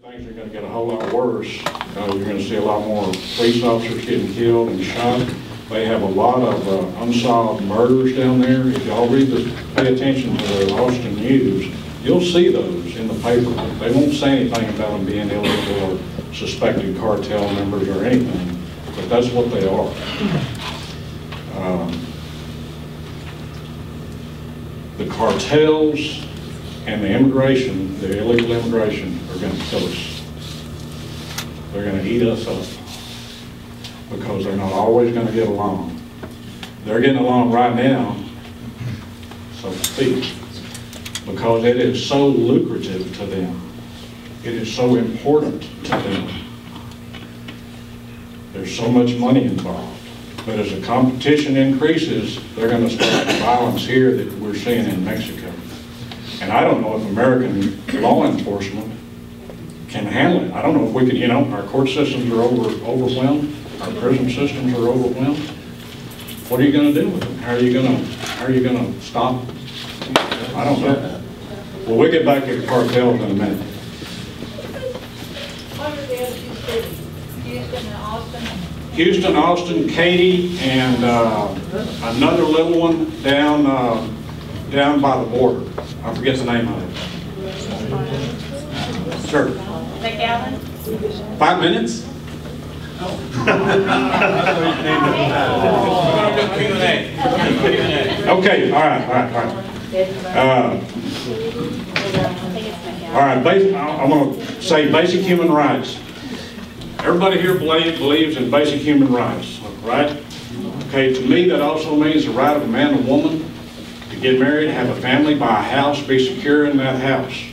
Things are going to get a whole lot worse. You're going to see a lot more police officers getting killed and shot. They have a lot of unsolved murders down there. If y'all pay attention to the Austin News, you'll see those in the paper. They won't say anything about them being illegal or suspected cartel members or anything, but that's what they are. The cartels and the immigration, the illegal immigration, are going to kill us. They're going to eat us up because they're not always going to get along. They're getting along right now, so to speak, because it is so lucrative to them. It is so important to them. There's so much money involved. But as the competition increases, they're going to start the violence here that we're seeing in Mexico. And I don't know if American law enforcement can handle it. I don't know if we can, you know, our court systems are overwhelmed, our prison systems are overwhelmed. What are you going to do with them? How are you going to stop them? I don't know. Well, we'll get back to the cartels in a minute. What are the other two cities? Houston and Austin? Houston, Austin, Katy, and another little one down by the border. I forget the name of it. Sure. McAllen? 5 minutes? Okay, all right. All right, I'm going to say basic human rights. Everybody here believes in basic human rights, right? Okay, to me that also means the right of a man and woman to get married, have a family, buy a house, be secure in that house.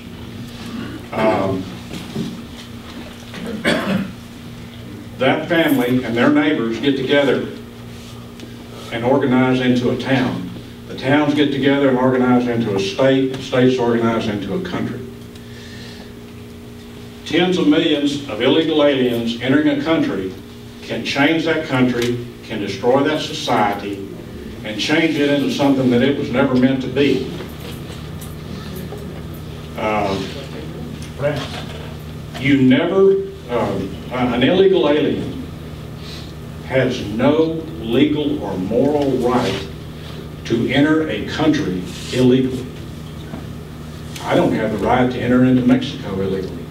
That family and their neighbors get together and organize into a town. The towns get together and organize into a state, the states organize into a country. Tens of millions of illegal aliens entering a country can change that country, can destroy that society, and change it into something that it was never meant to be. An illegal alien has no legal or moral right to enter a country illegally. I don't have the right to enter into Mexico illegally.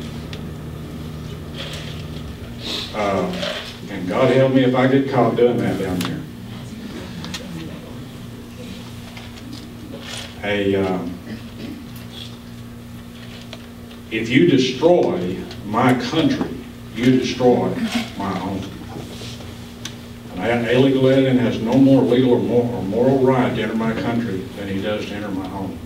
And God help me if I get caught doing that down there. If you destroy my country, you destroy my home. An illegal alien has no more legal or moral right to enter my country than he does to enter my home.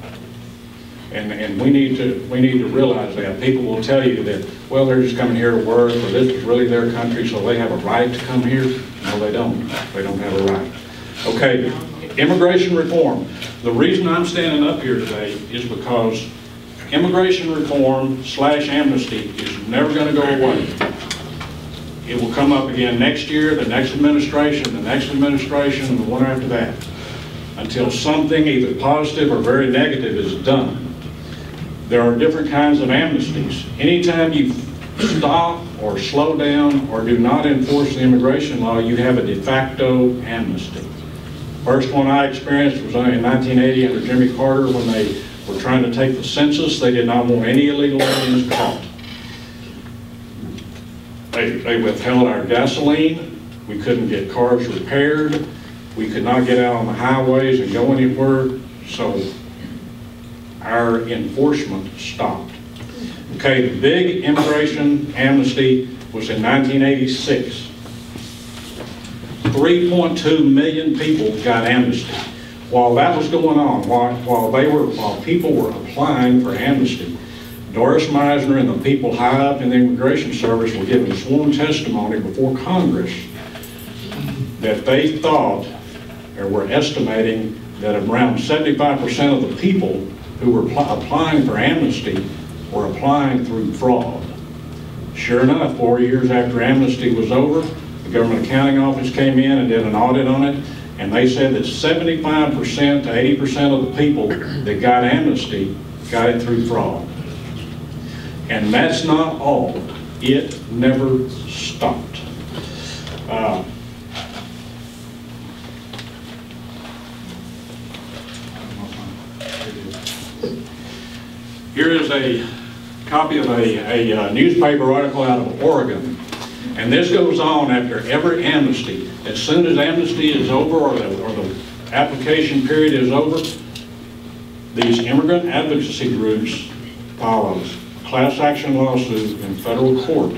And we need to realize that. People will tell you that, well, they're just coming here to work, or this is really their country, so they have a right to come here. No, they don't. They don't have a right. Okay, immigration reform. The reason I'm standing up here today is because immigration reform / amnesty is never going to go away. It will come up again next year, the next administration, and the one after that, until something either positive or very negative is done. There are different kinds of amnesties. Anytime you stop or slow down or do not enforce the immigration law, you have a de facto amnesty. First one I experienced was in 1980 under Jimmy Carter when they were trying to take the census. They did not want any illegal aliens caught. They withheld our gasoline. We couldn't get cars repaired. We could not get out on the highways and go anywhere. So our enforcement stopped. Okay, the big immigration amnesty was in 1986. 3.2 million people got amnesty. While that was going on, while people were applying for amnesty, Doris Meisner and the people high up in the Immigration Service were giving sworn testimony before Congress that they thought, or were estimating, that around 75% of the people who were applying for amnesty were applying through fraud. Sure enough, 4 years after amnesty was over, the Government Accounting Office came in and did an audit on it, and they said that 75% to 80% of the people that got amnesty got it through fraud. And that's not all. It never stopped. Here is a copy of a newspaper article out of Oregon. And this goes on after every amnesty. As soon as amnesty is over or the application period is over, these immigrant advocacy groups file a class action lawsuit in federal court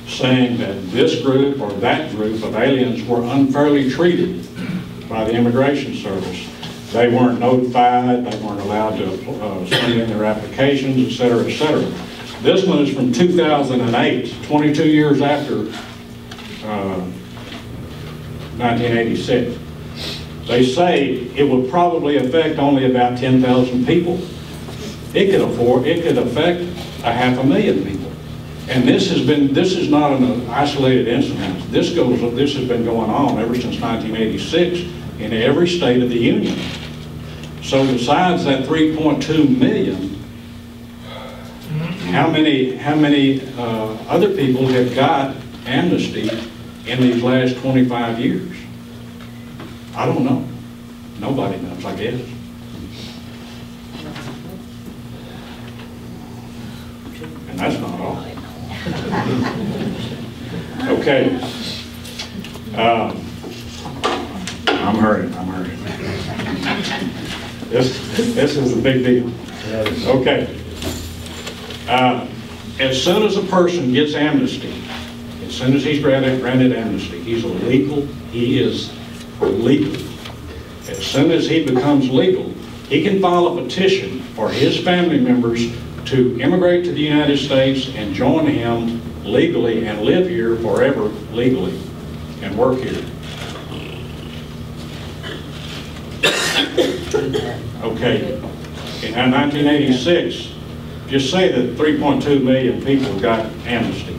saying that this group or that group of aliens were unfairly treated by the Immigration Service. They weren't notified, they weren't allowed to send in their applications, et cetera, et cetera. This one is from 2008, 22 years after 1986. They say it would probably affect only about 10,000 people. It could affect 500,000 people. And this is not an isolated incident. This has been going on ever since 1986 in every state of the Union. So besides that 3.2 million, how many other people have got amnesty in these last 25 years? I don't know. Nobody knows, I guess. And that's not all. Okay. I'm hurrying. This is a big deal. Okay. As soon as a person gets amnesty, as soon as he's granted amnesty, he's illegal. He is legal. As soon as he becomes legal, he can file a petition for his family members to immigrate to the United States and join him legally and live here forever legally and work here. Okay, in 1986, just say that 3.2 million people got amnesty.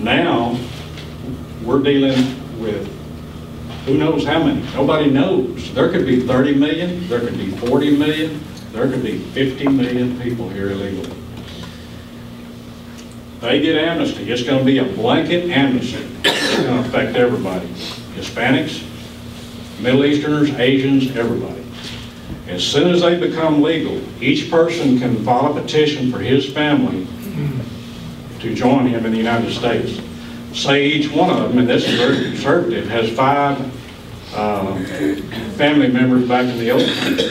Now, we're dealing with who knows how many. Nobody knows. There could be 30 million, there could be 40 million, there could be 50 million people here illegally. They get amnesty. It's going to be a blanket amnesty. It's going to affect everybody. Hispanics, Middle Easterners, Asians, everybody. As soon as they become legal, each person can file a petition for his family to join him in the United States. Say each one of them, and this is very conservative, has 5 family members back in the old country.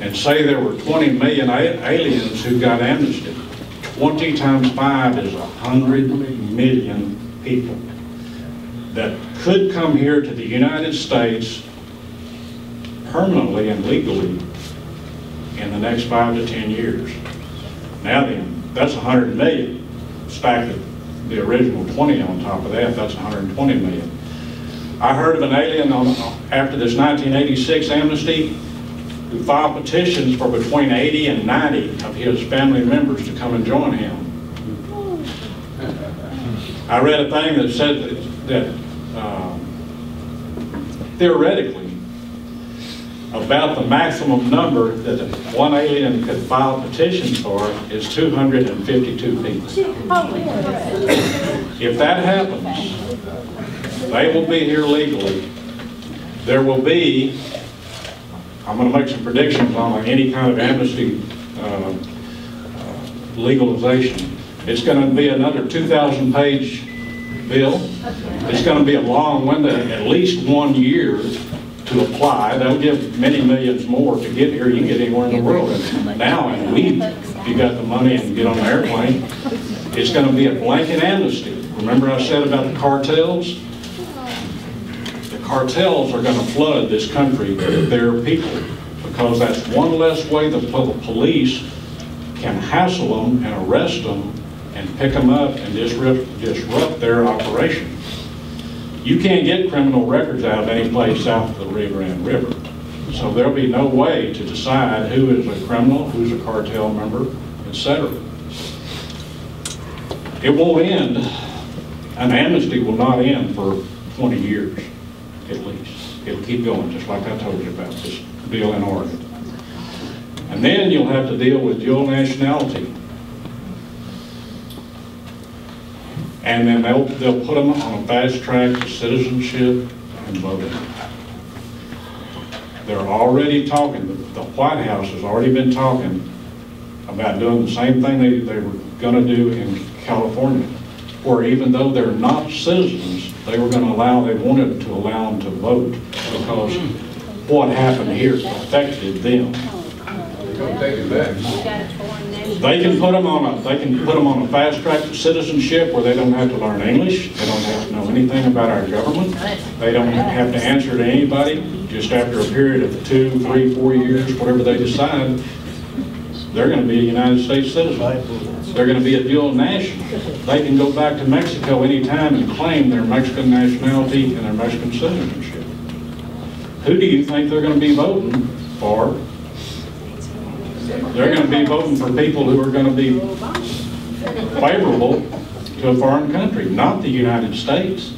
And say there were 20 million aliens who got amnesty. 20 times 5 is 100 million people that could come here to the United States permanently and legally in the next 5 to 10 years. Now then, that's 100 million. Stack the original 20 on top of that, that's 120 million. I heard of an alien after this 1986 amnesty who filed petitions for between 80 and 90 of his family members to come and join him. I read a thing that said that theoretically, about the maximum number that one alien could file petitions for is 252 people. If that happens, they will be here legally. There will be, I'm going to make some predictions on any kind of amnesty legalization. It's going to be another 2,000-page bill. It's going to be a long window, at least 1 year to apply. They'll give many millions more to get here. You can get anywhere in the world. And now, in a week, if you got the money and get on an airplane, it's going to be a blanket amnesty. Remember I said about the cartels? The cartels are going to flood this country with their people because that's one less way the police can hassle them and arrest them and pick them up and disrupt their operation. You can't get criminal records out of any place south of the Rio Grande River. So there'll be no way to decide who is a criminal, who's a cartel member, etc. It won't end. An amnesty will not end for 20 years, at least. It'll keep going, just like I told you about this deal in Oregon. And then you'll have to deal with dual nationality. And then they'll put them on a fast track to citizenship and voting. They're already talking, the White House has already been talking about doing the same thing they were gonna do in California, where even though they're not citizens, they were gonna they wanted to allow them to vote, because what happened here affected them. They're gonna take it back. They can put them on a fast track to citizenship where they don't have to learn English, they don't have to know anything about our government, they don't have to answer to anybody. Just after a period of 2, 3, 4 years, whatever they decide, they're going to be a United States citizen. They're going to be a dual national. They can go back to Mexico anytime and claim their Mexican nationality and their Mexican citizenship. Who do you think they're going to be voting for? They're going to be voting for people who are going to be favorable to a foreign country, not the United States.